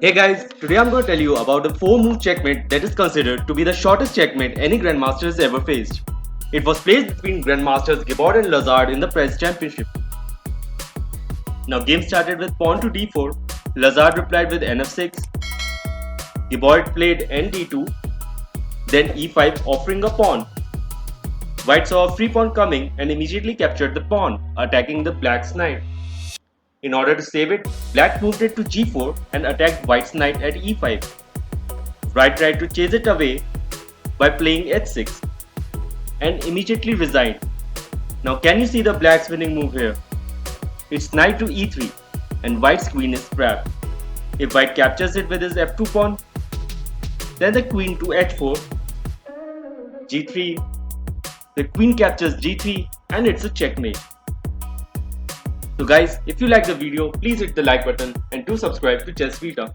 Hey guys, today I'm going to tell you about the 4-move checkmate that is considered to be the shortest checkmate any Grandmaster has ever faced. It was played between Grandmasters Gibbard and Lazard in the Press Championship. Now game started with pawn to d4, Lazard replied with nf6, Gibbard played nd2, then e5 offering a pawn. White saw a free pawn coming and immediately captured the pawn, attacking the black's knight. In order to save it, black moved it to g4 and attacked white's knight at e5. White tried to chase it away by playing h6 and immediately resigned. Now can you see the black's winning move here? It's knight to e3 and white's queen is trapped. If white captures it with his f2 pawn, then the queen to h4, g3, the queen captures g3 and it's a checkmate. So guys, if you like the video, please hit the like button and do subscribe to Chess Vita.